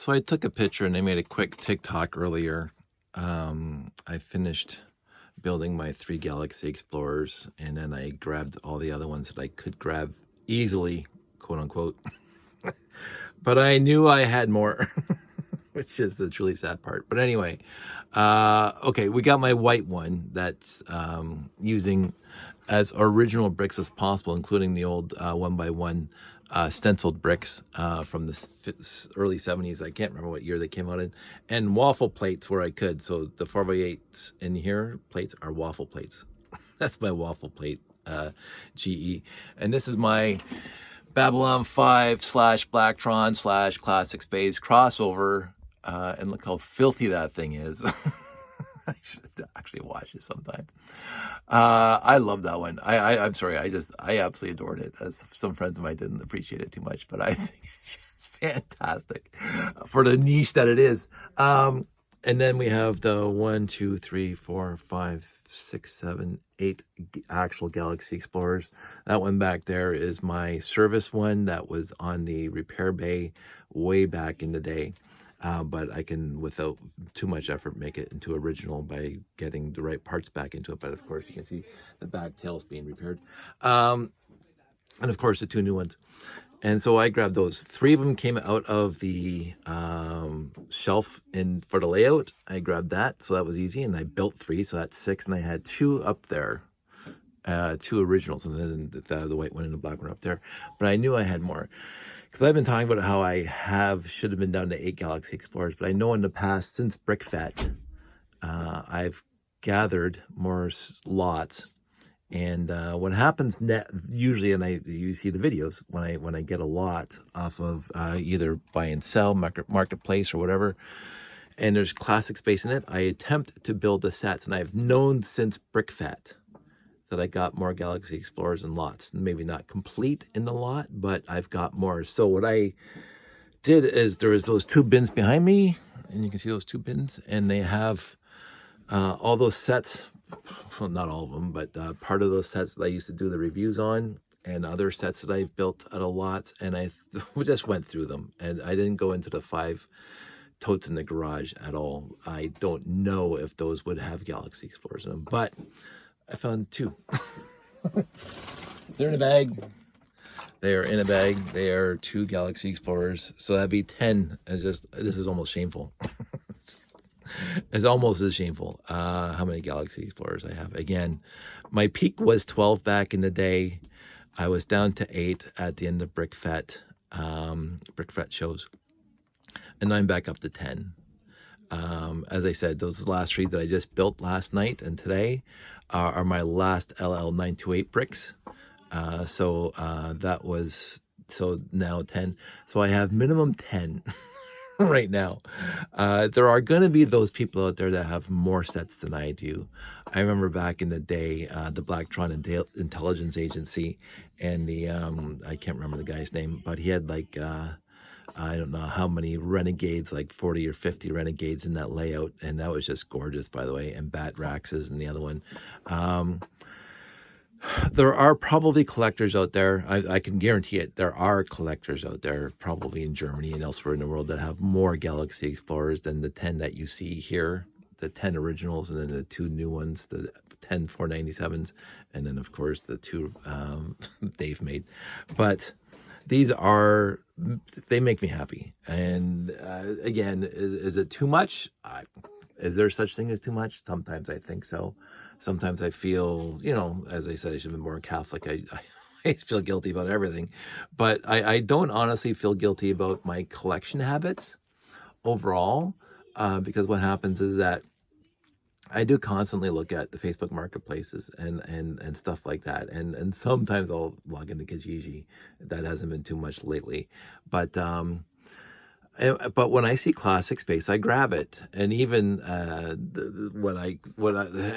So I took a picture and I made a quick TikTok earlier. I finished building my 3 Galaxy Explorers, and then I grabbed all the other ones that I could grab easily, quote unquote. But I knew I had more, which is the truly sad part. But anyway, okay, we got my white one that's using as original bricks as possible, including the old 1x1 stenciled bricks from the early 70s. I can't remember what year they came out in. And waffle plates where I could. So the 4x8s in here plates are waffle plates. That's my waffle plate GE. And this is my Babylon 5 / Blacktron / Classic Space crossover. And look how filthy that thing is. I should actually watch it sometime. I love that one. I'm sorry. I absolutely adored it. As some friends of mine didn't appreciate it too much, but I think it's just fantastic for the niche that it is. And then we have the 1, 2, 3, 4, 5, 6, 7, 8 actual Galaxy Explorers. That one back there is my service one that was on the repair bay way back in the day. But I can, without too much effort, make it into original by getting the right parts back into it. But of course, you can see the back tails being repaired. And of course, the 2 new ones. And so I grabbed those. 3 of them came out of the shelf for the layout. I grabbed that, so that was easy. And I built 3, so that's 6. And I had 2 up there, 2 originals, and then the white one and the black one up there. But I knew I had more. Because I've been talking about how I should have been down to 8 Galaxy Explorers, but I know in the past, since BrickFet, I've gathered more lots. And what happens usually, and you see the videos, when I get a lot off of either buy and sell, marketplace or whatever, and there's classic space in it, I attempt to build the sets. And I've known since BrickFet that I got more Galaxy Explorers in lots. Maybe not complete in the lot, but I've got more. So what I did is there is those 2 bins behind me, and you can see those 2 bins, and they have all those sets, well, not all of them, but part of those sets that I used to do the reviews on, and other sets that I've built out of lots, and I just went through them, and I didn't go into the 5 totes in the garage at all. I don't know if those would have Galaxy Explorers in them, but I found 2. They're in a bag. They are in a bag. They are 2 Galaxy Explorers. So that'd be 10. This is almost shameful. It's almost as shameful how many Galaxy Explorers I have. Again, my peak was 12 back in the day. I was down to 8 at the end of BrickFet shows. And I'm back up to 10. As I said, those last 3 that I just built last night and today are my last LL928 bricks. So now 10. So I have minimum 10 right now. There are going to be those people out there that have more sets than I do. I remember back in the day, the Blacktron Intelligence Agency, and the I can't remember the guy's name, but he had like I don't know how many Renegades, like 40 or 50 Renegades in that layout. And that was just gorgeous, by the way. And Bat Raxes and the other one. There are probably collectors out there. I can guarantee it. There are collectors out there, probably in Germany and elsewhere in the world, that have more Galaxy Explorers than the 10 that you see here. The 10 originals, and then the 2 new ones, the 10 497s. And then, of course, the 2 Dave made. But they make me happy. And again, is it too much? Is there such thing as too much? Sometimes I think so. Sometimes I feel, as I said, I should have been more Catholic. I feel guilty about everything. But I don't honestly feel guilty about my collection habits overall, because what happens is that I do constantly look at the Facebook marketplaces and stuff like that. And sometimes I'll log into Kijiji. That hasn't been too much lately. But when I see classic space, I grab it. And even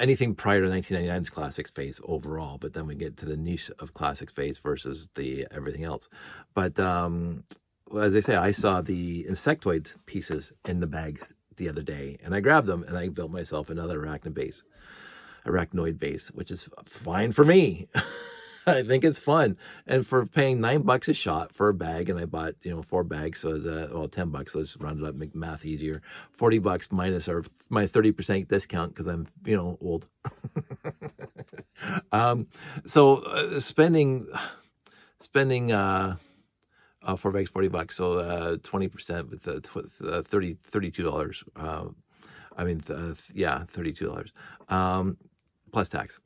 anything prior to 1999's classic space overall, but then we get to the niche of classic space versus the everything else. But as I say, I saw the insectoid pieces in the bags the other day, and I grabbed them, and I built myself another arachnoid base, which is fine for me. I think it's fun. And for paying $9 a shot for a bag, and I bought, 4 bags, so well, $10. Let's round it up, make math easier. $40 minus my 30% discount because I'm, old. So spending 4 bags, $40. So 20% with $32. Yeah, $32 plus tax.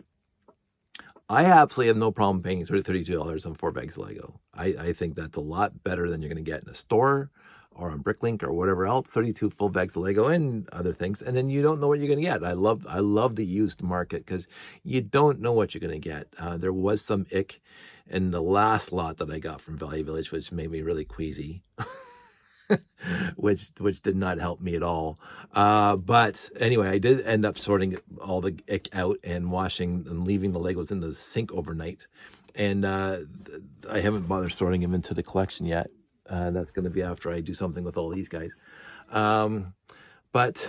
I absolutely have no problem paying $32 on 4 bags of Lego. I think that's a lot better than you're going to get in a store or on Bricklink or whatever else. 32 full bags of Lego and other things, and then you don't know what you're going to get. I love the used market because you don't know what you're going to get. There was some ick in the last lot that I got from Value Village, which made me really queasy. which did not help me at all. But anyway, I did end up sorting all the ick out and washing and leaving the Legos in the sink overnight. And I haven't bothered sorting them into the collection yet. That's going to be after I do something with all these guys. But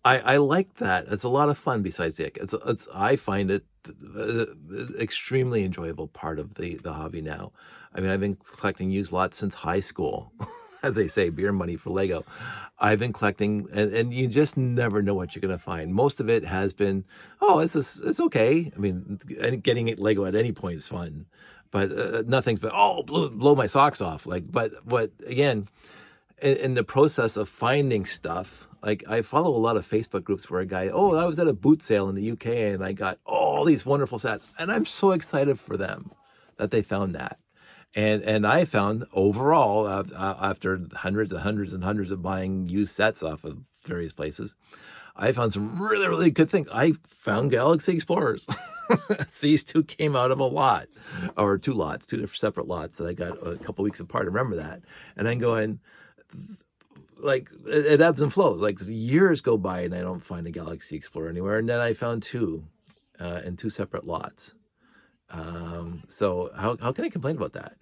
I like that. It's a lot of fun besides the ick. I find it extremely enjoyable part of the hobby now. I mean, I've been collecting used lots since high school. As they say, beer money for Lego. I've been collecting, and you just never know what you're going to find. Most of it has been, it's okay. I mean, getting Lego at any point is fun, but nothing's been, blow my socks off. But again, in the process of finding stuff, like I follow a lot of Facebook groups where a guy, I was at a boot sale in the UK and I got all these wonderful sets, and I'm so excited for them that they found that. And I found overall, after hundreds and hundreds and hundreds of buying used sets off of various places, I found some really, really good things. I found Galaxy Explorers. These two came out of a lot, or two separate lots that I got a couple weeks apart. I remember that. And I'm going, like, it ebbs and flows. Like, years go by and I don't find a Galaxy Explorer anywhere. And then I found two in two separate lots. So how can I complain about that?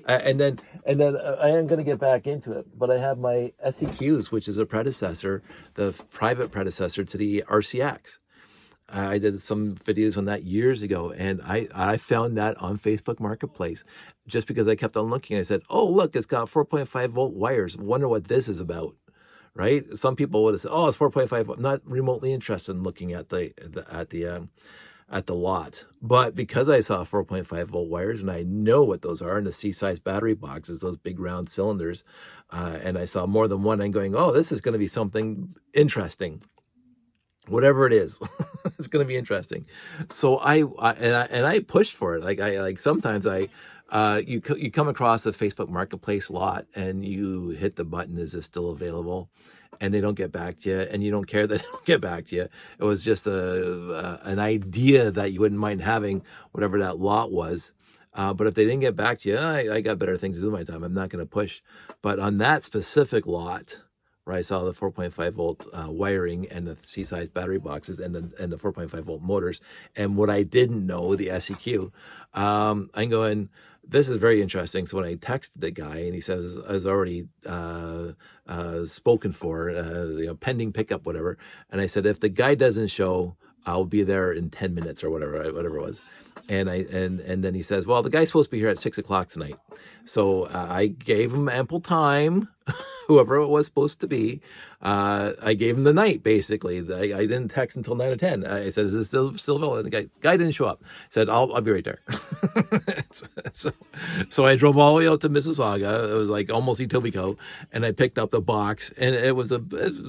And then I am going to get back into it, but I have my SEQs, which is a predecessor, the private predecessor to the RCX. I did some videos on that years ago, and I found that on Facebook Marketplace just because I kept on looking. I said, oh, look, it's got 4.5 volt wires. Wonder what this is about, right? Some people would have said, oh, it's 4.5 volt. Not remotely interested in looking at the lot, but because I saw 4.5 volt wires and I know what those are, and the C-size battery boxes, those big round cylinders, and I saw more than one, I'm going, oh, this is going to be something interesting. Whatever it is, it's going to be interesting. So I pushed for it. Like sometimes you come across a Facebook Marketplace lot and you hit the button, is this still available? And they don't get back to you, and you don't care that they don't get back to you. It was just an idea that you wouldn't mind having whatever that lot was. But if they didn't get back to you, I got better things to do with my time. I'm not going to push. But on that specific lot, where I saw the 4.5 volt wiring and the C-size battery boxes and the 4.5 volt motors, and what I didn't know, the SEQ, I'm going, this is very interesting. So when I texted the guy and he says, I was already spoken for, pending pickup, whatever. And I said, if the guy doesn't show, I'll be there in 10 minutes or whatever it was. And then he says, well, the guy's supposed to be here at 6 o'clock tonight. So I gave him ample time, whoever it was supposed to be. I gave him the night, basically. I didn't text until 9 or 10. I said, is this still available? And the guy didn't show up. I said, I'll be right there. So I drove all the way out to Mississauga. It was like almost Etobicoke. And I picked up the box. And it was a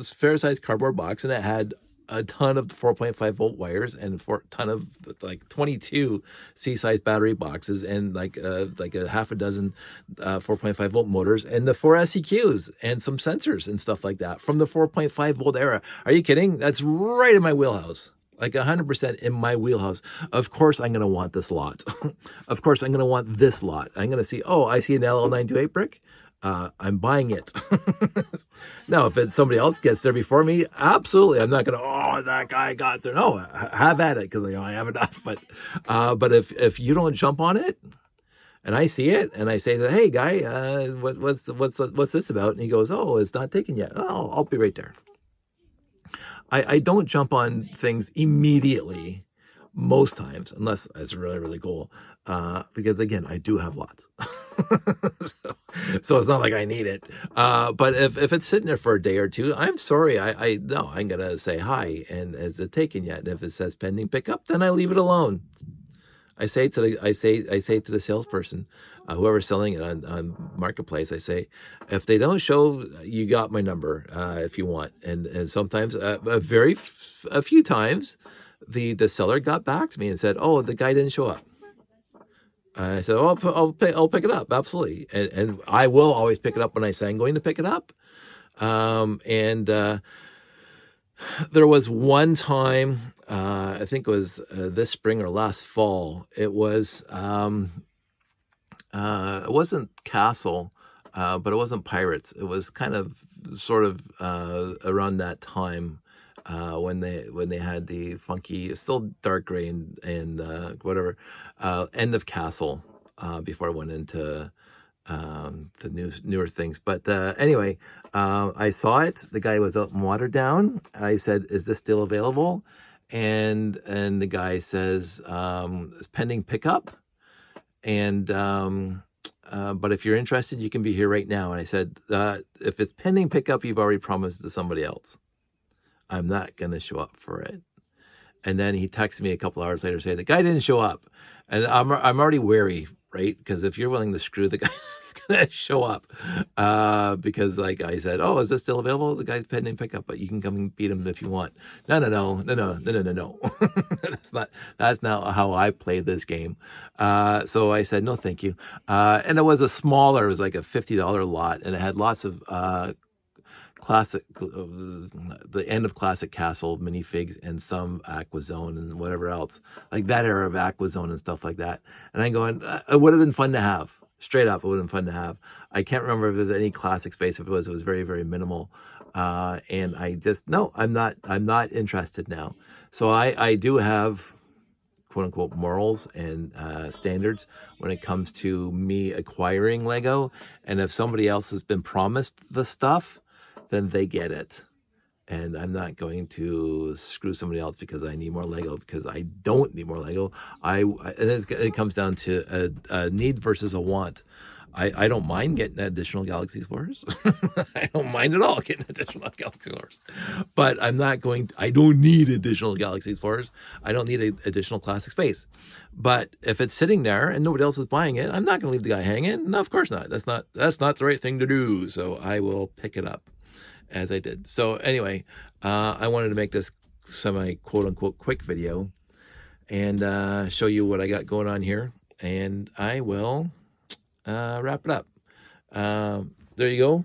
fair-sized cardboard box. And it had a ton of 4.5 volt wires and a ton of like 22 C-size battery boxes and like a half a dozen 4.5 volt motors and the 4 SEQs and some sensors and stuff like that from the 4.5 volt era. Are you kidding? That's right in my wheelhouse. Like 100% in my wheelhouse. Of course, I'm going to want this lot. Of course, I'm going to want this lot. I'm going to see, I see an LL928 brick. I'm buying it. Now, if somebody else gets there before me, absolutely. I'm not going to, that guy got there. No, have at it because I have enough. But if you don't jump on it, and I see it, and I say that, hey, guy, what's this about? And he goes, it's not taken yet. I'll be right there. I don't jump on things immediately, most times, unless it's really, really cool. Because again, I do have lots. so it's not like I need it. But if it's sitting there for a day or two, I'm sorry. No, I'm gonna say hi, and is it taken yet? And if it says pending pickup, then I leave it alone. I say to the salesperson, whoever's selling it on Marketplace, I say, if they don't show, you got my number if you want. And sometimes, a few times, the seller got back to me and said, oh, the guy didn't show up. I said, oh, I'll pick it up, absolutely, and I will always pick it up when I say I'm going to pick it up. And there was one time, I think it was this spring or last fall. It wasn't Castle, but it wasn't Pirates. It was kind of sort of around that time when they had the funky, still dark gray and whatever end of Castle before I went into the newer things. But anyway, I saw it. The guy was out in Waterdown. I said, "Is this still available?" And the guy says, "It's pending pickup." And but if you're interested, you can be here right now. And I said, if it's pending pickup, you've already promised it to somebody else. I'm not gonna show up for it. And then he texted me a couple hours later saying the guy didn't show up, and I'm already wary, right? Because if you're willing to screw the guy, he's gonna show up. Because like I said, oh, is this still available? The guy's pending pickup, but you can come and beat him if you want. No. That's not how I play this game. So I said no, thank you. And it was it was like a $50 lot, and it had lots of classic, the end of classic Castle minifigs and some Aquazone and whatever else, like that era of Aquazone and stuff like that. And I'm going, it would have been fun to have. Straight up, it would have been fun to have. I can't remember if there's any classic space. If it was very, very minimal. And I just, no, I'm not interested now. So I do have quote unquote morals and standards when it comes to me acquiring Lego. And if somebody else has been promised the stuff, then they get it. And I'm not going to screw somebody else because I need more Lego, because I don't need more Lego. It comes down to a need versus a want. I don't mind getting additional Galaxy Explorers. I don't mind at all getting additional Galaxy Explorers. But I don't need additional Galaxy Explorers. I don't need additional classic space. But if it's sitting there and nobody else is buying it, I'm not going to leave the guy hanging. No, of course not. That's not the right thing to do. So I will pick it up, as I did. So anyway, I wanted to make this semi quote unquote quick video and show you what I got going on here, and I will wrap it up. There you go.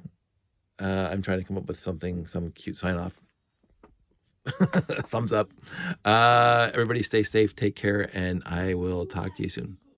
I'm trying to come up with some cute sign off. Thumbs up. Everybody stay safe, take care, and I will talk to you soon.